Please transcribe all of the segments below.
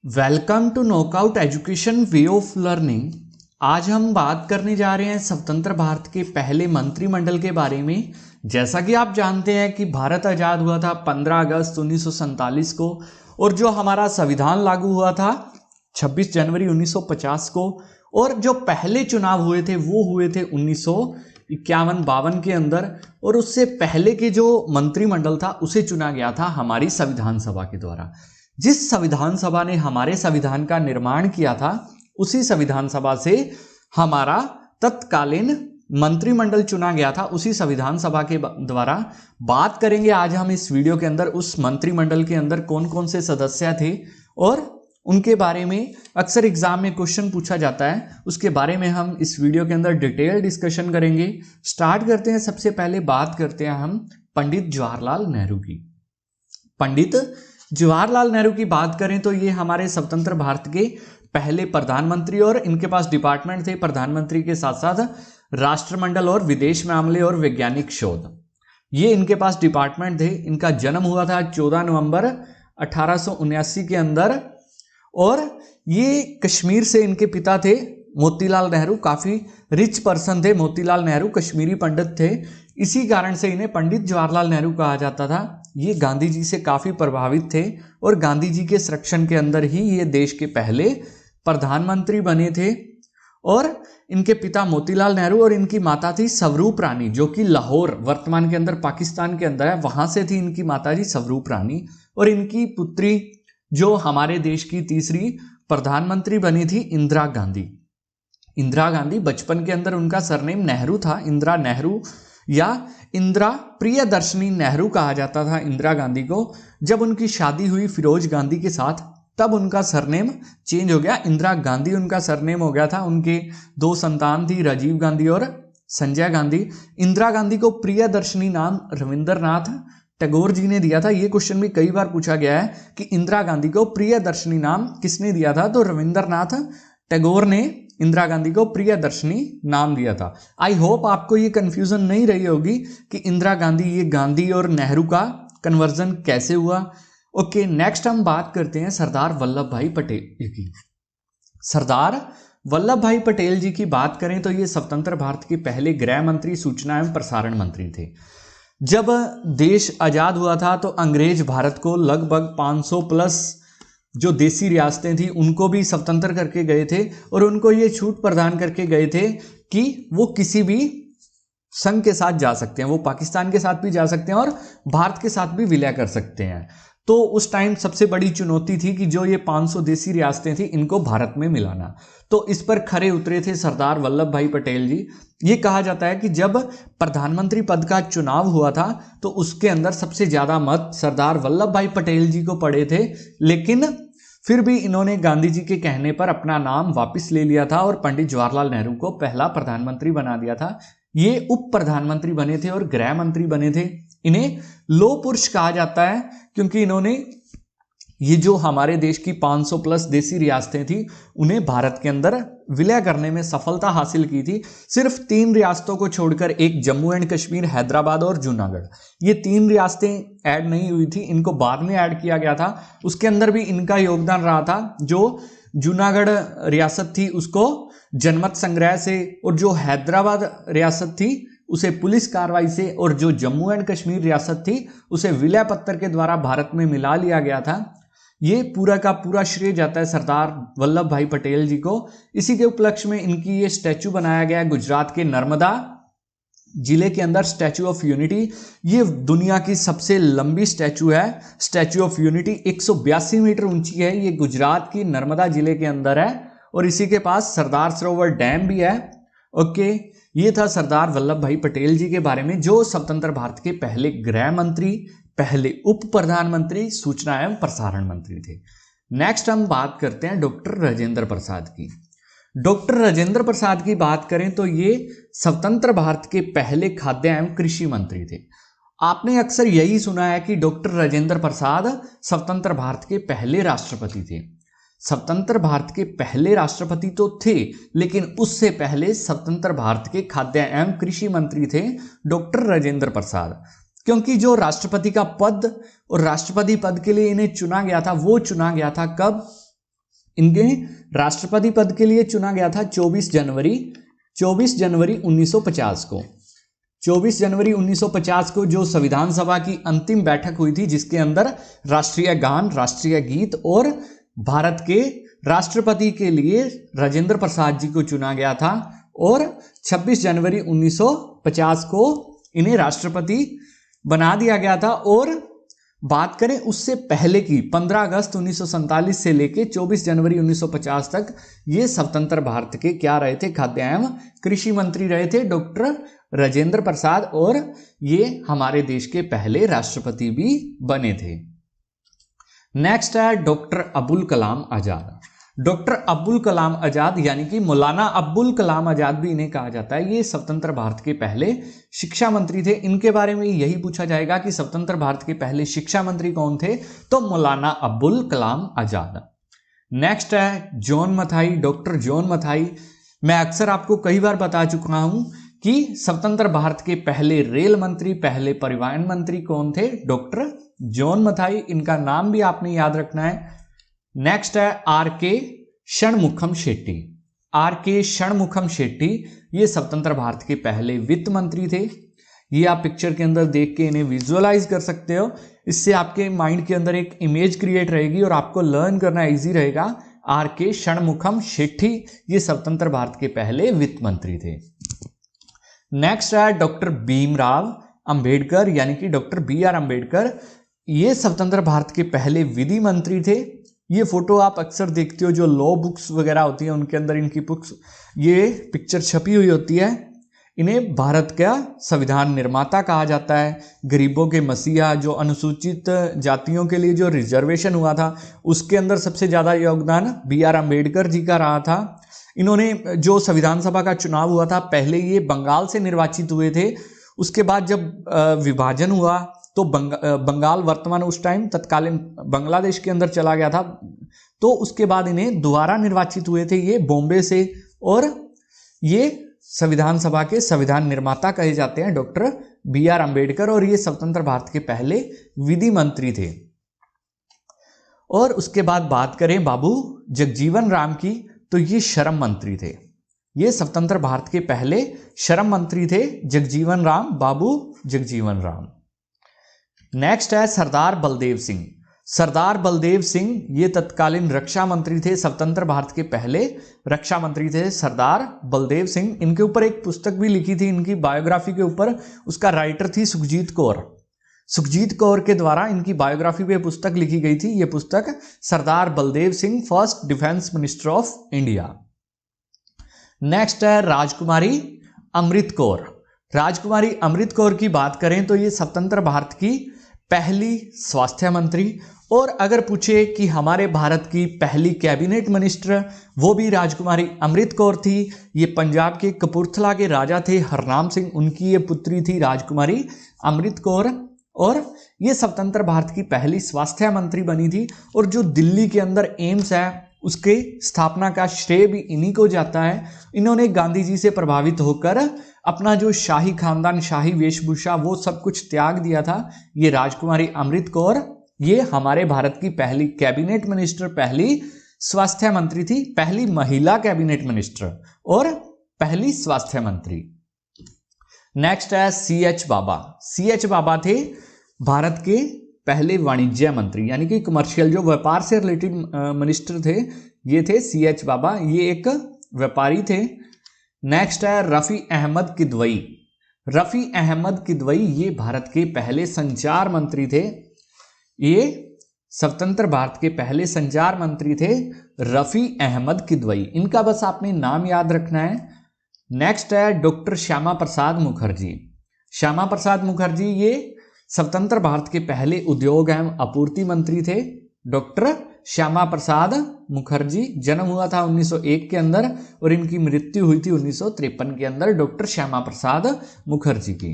Welcome to knockout education way of learning. आज हम बात करने जा रहे हैं स्वतंत्र भारत के पहले मंत्रिमंडल के बारे में। जैसा कि आप जानते हैं कि भारत आज़ाद हुआ था 15 अगस्त 1947 को और जो हमारा संविधान लागू हुआ था 26 जनवरी 1950 को, और जो पहले चुनाव हुए थे वो हुए थे 1951-52 के अंदर, और उससे पहले के जो मंत्रिमंडल था उसे चुना गया था हमारी संविधान सभा के द्वारा। जिस संविधान सभा ने हमारे संविधान का निर्माण किया था उसी संविधान सभा से हमारा तत्कालीन मंत्रिमंडल चुना गया था, उसी संविधान सभा के द्वारा। बात करेंगे आज हम इस वीडियो के अंदर उस मंत्रिमंडल के अंदर कौन कौन से सदस्य थे और उनके बारे में अक्सर एग्जाम में क्वेश्चन पूछा जाता है, उसके बारे में हम इस वीडियो के अंदर डिटेल डिस्कशन करेंगे। स्टार्ट करते हैं। सबसे पहले बात करते हैं हम पंडित जवाहरलाल नेहरू की। पंडित जवाहरलाल नेहरू की बात करें तो ये हमारे स्वतंत्र भारत के पहले प्रधानमंत्री, और इनके पास डिपार्टमेंट थे प्रधानमंत्री के साथ साथ राष्ट्रमंडल और विदेश मामले और वैज्ञानिक शोध, ये इनके पास डिपार्टमेंट थे। इनका जन्म हुआ था 14 नवंबर 1879 के अंदर, और ये कश्मीर से इनके पिता थे मोतीलाल नेहरू। काफी रिच पर्सन थे मोतीलाल नेहरू, कश्मीरी पंडित थे, इसी कारण से इन्हें पंडित जवाहरलाल नेहरू कहा जाता था। ये गांधी जी से काफी प्रभावित थे और गांधी जी के संरक्षण के अंदर ही ये देश के पहले प्रधानमंत्री बने थे। और इनके पिता मोतीलाल नेहरू और इनकी माता थी स्वरूप रानी, जो कि लाहौर वर्तमान के अंदर पाकिस्तान के अंदर है, वहां से थी इनकी माता जी स्वरूप रानी। और इनकी पुत्री जो हमारे देश की तीसरी प्रधानमंत्री बनी थी इंदिरा गांधी। इंदिरा गांधी बचपन के अंदर उनका सरनेम नेहरू था, इंदिरा नेहरू या इंदिरा प्रियदर्शनी नेहरू कहा जाता था इंदिरा गांधी को। जब उनकी शादी हुई फिरोज गांधी के साथ तब उनका सरनेम चेंज हो गया, इंदिरा गांधी उनका सरनेम हो गया था। उनके दो संतान थी, राजीव गांधी और संजय गांधी। इंदिरा गांधी को प्रियदर्शनी नाम रविंद्रनाथ टैगोर जी ने दिया था। ये क्वेश्चन भी कई बार पूछा गया है कि इंदिरा गांधी को प्रियदर्शनी नाम किसने दिया था, तो रविंद्रनाथ टैगोर ने इंदिरा गांधी को प्रियदर्शनी नाम दिया था। आई होप आपको ये कंफ्यूजन नहीं रही होगी कि इंदिरा गांधी, ये गांधी और नेहरू का कन्वर्जन कैसे हुआ। ओके, नेक्स्ट हम बात करते हैं सरदार वल्लभ भाई पटेल की। सरदार वल्लभ भाई पटेल जी की बात करें तो ये स्वतंत्र भारत के पहले गृह मंत्री, सूचना एवं प्रसारण मंत्री थे। जब देश आजाद हुआ था तो अंग्रेज भारत को लगभग 500 प्लस जो देसी रियासतें थी उनको भी स्वतंत्र करके गए थे, और उनको ये छूट प्रदान करके गए थे कि वो किसी भी संघ के साथ जा सकते हैं, वो पाकिस्तान के साथ भी जा सकते हैं और भारत के साथ भी विलय कर सकते हैं। तो उस टाइम सबसे बड़ी चुनौती थी कि जो ये 500 देसी रियासतें थी इनको भारत में मिलाना। तो इस पर खरे उतरे थे सरदार वल्लभ भाई पटेल जी। ये कहा जाता है कि जब प्रधानमंत्री पद का चुनाव हुआ था तो उसके अंदर सबसे ज्यादा मत सरदार वल्लभ भाई पटेल जी को पड़े थे, लेकिन फिर भी इन्होंने गांधी जी के कहने पर अपना नाम वापस ले लिया था और पंडित जवाहरलाल नेहरू को पहला प्रधानमंत्री बना दिया था। ये उप प्रधानमंत्री बने थे और गृह मंत्री बने थे। इन्हें लौह पुरुष कहा जाता है क्योंकि इन्होंने ये जो हमारे देश की 500 प्लस देसी रियासतें थी उन्हें भारत के अंदर विलय करने में सफलता हासिल की थी। सिर्फ 3 रियासतों को छोड़कर, एक जम्मू एंड कश्मीर, हैदराबाद और जूनागढ़, ये 3 रियासतें ऐड नहीं हुई थी, इनको बाद में ऐड किया गया था। उसके अंदर भी इनका योगदान रहा था। जो जूनागढ़ रियासत थी उसको जनमत संग्रह से, और जो हैदराबाद रियासत थी उसे पुलिस कार्रवाई से, और जो जम्मू एंड कश्मीर रियासत थी उसे विलय पत्र के द्वारा भारत में मिला लिया गया था। ये पूरा का पूरा श्रेय जाता है सरदार वल्लभ भाई पटेल जी को। इसी के उपलक्ष्य में इनकी ये स्टैचू बनाया गया है गुजरात के नर्मदा जिले के अंदर, स्टैचू ऑफ यूनिटी। ये दुनिया की सबसे लंबी स्टैचू है, स्टैचू ऑफ यूनिटी 182 मीटर ऊंची है। ये गुजरात की नर्मदा जिले के अंदर है और इसी के पास सरदार सरोवर डैम भी है। ओके, ये था सरदार वल्लभ भाई पटेल जी के बारे में, जो स्वतंत्र भारत के पहले गृह मंत्री, पहले उप प्रधानमंत्री, सूचना एवं प्रसारण मंत्री थे। नेक्स्ट हम बात करते हैं डॉक्टर राजेंद्र प्रसाद की। डॉक्टर राजेंद्र प्रसाद की बात करें तो ये स्वतंत्र भारत के पहले खाद्य एवं कृषि मंत्री थे। आपने अक्सर यही सुना है कि डॉक्टर राजेंद्र प्रसाद स्वतंत्र भारत के पहले राष्ट्रपति थे। स्वतंत्र भारत के पहले राष्ट्रपति तो थे, लेकिन उससे पहले स्वतंत्र भारत के खाद्य एवं कृषि मंत्री थे डॉक्टर राजेंद्र प्रसाद। क्योंकि जो राष्ट्रपति का पद और राष्ट्रपति पद के लिए इन्हें चुना गया था वो चुना गया था कब, इनके राष्ट्रपति पद के लिए चुना गया था 24 जनवरी 1950 को। 24 जनवरी 1950 को जो संविधान सभा की अंतिम बैठक हुई थी, जिसके अंदर राष्ट्रीय गान, राष्ट्रीय गीत और भारत के राष्ट्रपति के लिए राजेंद्र प्रसाद जी को चुना गया था, और 26 जनवरी 1950 को इन्हें राष्ट्रपति बना दिया गया था। और बात करें उससे पहले की 15 अगस्त 1947 से लेकर 24 जनवरी 1950 तक ये स्वतंत्र भारत के क्या रहे थे, खाद्य एवं कृषि मंत्री रहे थे डॉक्टर राजेंद्र प्रसाद, और ये हमारे देश के पहले राष्ट्रपति भी बने थे। नेक्स्ट है डॉक्टर अबुल कलाम आजाद। डॉक्टर अब्दुल कलाम आजाद यानी कि मौलाना अब्दुल कलाम आजाद भी इन्हें कहा जाता है, ये स्वतंत्र भारत के पहले शिक्षा मंत्री थे। इनके बारे में यही पूछा जाएगा कि स्वतंत्र भारत के पहले शिक्षा मंत्री कौन थे, तो मौलाना अब्दुल कलाम आजाद। नेक्स्ट है John Mathai, doctor John Mathai. मैं अक्सर आपको कई बार बता चुका हूं कि स्वतंत्र भारत के पहले रेल मंत्री, पहले परिवहन मंत्री कौन थे, डॉक्टर जॉन मथाई। इनका नाम भी आपने याद रखना है। नेक्स्ट है आर के षणमुखम शेट्टी। आर के षणमुखम शेट्टी ये स्वतंत्र भारत के पहले वित्त मंत्री थे। ये आप पिक्चर के अंदर देख के इन्हें विजुअलाइज कर सकते हो, इससे आपके माइंड के अंदर एक इमेज क्रिएट रहेगी और आपको लर्न करना इजी रहेगा। आर के षणमुखम शेट्टी ये स्वतंत्र भारत के पहले वित्त मंत्री थे। नेक्स्ट है डॉक्टर भीमराव अंबेडकर यानी कि डॉक्टर BR अंबेडकर। ये स्वतंत्र भारत के पहले विधि मंत्री थे। ये फोटो आप अक्सर देखते हो, जो लॉ बुक्स वगैरह होती हैं उनके अंदर इनकी बुक्स, ये पिक्चर छपी हुई होती है। इन्हें भारत का संविधान निर्माता कहा जाता है। गरीबों के मसीहा, जो अनुसूचित जातियों के लिए जो रिजर्वेशन हुआ था, उसके अंदर सबसे ज़्यादा योगदान BR अंबेडकर जी का रहा था। इन्होंने जो संविधान सभा का चुनाव हुआ था, पहले ये बंगाल से निर्वाचित हुए थे। उसके बाद जब विभाजन हुआ तो बंगाल वर्तमान उस टाइम तत्कालीन बांग्लादेश के अंदर चला गया था, तो उसके बाद इन्हें दोबारा निर्वाचित हुए थे ये बॉम्बे से, और ये संविधान सभा के संविधान निर्माता कहे जाते हैं डॉक्टर BR अंबेडकर, और ये स्वतंत्र भारत के पहले विधि मंत्री थे। और उसके बाद बात करें बाबू जगजीवन राम की, तो ये श्रम मंत्री थे। ये स्वतंत्र भारत के पहले श्रम मंत्री थे, जगजीवन राम, बाबू जगजीवन राम। नेक्स्ट है सरदार बलदेव सिंह। सरदार बलदेव सिंह ये तत्कालीन रक्षा मंत्री थे, स्वतंत्र भारत के पहले रक्षा मंत्री थे सरदार बलदेव सिंह। इनके ऊपर एक पुस्तक भी लिखी थी, इनकी बायोग्राफी के ऊपर, उसका राइटर थी सुखजीत कौर। सुखजीत कौर के द्वारा इनकी बायोग्राफी पे पुस्तक लिखी गई थी। ये पुस्तक Sardar Baldev Singh, first defence minister of India. Next है राजकुमारी अमृत कौर। राजकुमारी अमृत कौर की बात करें तो ये स्वतंत्र भारत की पहली स्वास्थ्य मंत्री, और अगर पूछे कि हमारे भारत की पहली कैबिनेट मिनिस्टर, वो भी राजकुमारी अमृत कौर थी। ये पंजाब के कपूरथला के राजा थे हरनाम सिंह, उनकी ये पुत्री थी राजकुमारी अमृत कौर, और ये स्वतंत्र भारत की पहली स्वास्थ्य मंत्री बनी थी। और जो दिल्ली के अंदर एम्स है, उसके स्थापना का श्रेय भी इन्हीं को जाता है। इन्होंने गांधी जी से प्रभावित होकर अपना जो शाही खानदान, शाही वेशभूषा, वो सब कुछ त्याग दिया था। ये राजकुमारी अमृत कौर ये हमारे भारत की पहली कैबिनेट मिनिस्टर, पहली स्वास्थ्य मंत्री थी, पहली महिला कैबिनेट मिनिस्टर और पहली स्वास्थ्य मंत्री। नेक्स्ट है CH बाबा। CH बाबा थे भारत के पहले वाणिज्य मंत्री, यानी कि कमर्शियल, जो व्यापार से रिलेटेड मिनिस्टर थे, ये थे CH बाबा। ये एक व्यापारी थे। नेक्स्ट है रफ़ी अहमद किदवई। रफ़ी अहमद किदवई ये भारत के पहले संचार मंत्री थे। ये स्वतंत्र भारत के पहले संचार मंत्री थे रफ़ी अहमद किदवई। इनका बस आपने नाम याद रखना है। नेक्स्ट है डॉक्टर श्यामा प्रसाद मुखर्जी। श्यामा प्रसाद मुखर्जी ये स्वतंत्र भारत के पहले उद्योग एवं आपूर्ति मंत्री थे। डॉक्टर श्यामा प्रसाद मुखर्जी, जन्म हुआ था 1901 के अंदर और इनकी मृत्यु हुई थी 1953 के अंदर, डॉक्टर श्यामा प्रसाद मुखर्जी की।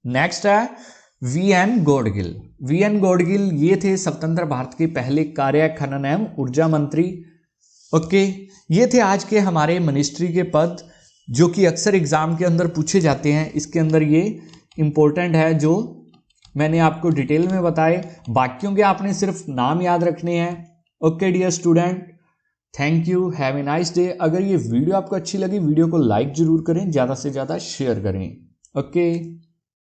नेक्स्ट है VN गौडगिल। VN गौडगिल ये थे स्वतंत्र भारत के पहले कार्य, खनन एवं ऊर्जा मंत्री। ओके, ये थे आज के हमारे मिनिस्ट्री के पद, जो कि अक्सर एग्जाम के अंदर पूछे जाते हैं। इसके अंदर ये इंपॉर्टेंट है जो मैंने आपको डिटेल में बताए। बाकियों के आपने सिर्फ नाम याद रखने हैं। Okay dear student, thank you, have a nice day. अगर ये वीडियो आपको अच्छी लगी, वीडियो को लाइक जरूर करें, ज़्यादा से ज़्यादा शेयर करें। ओके।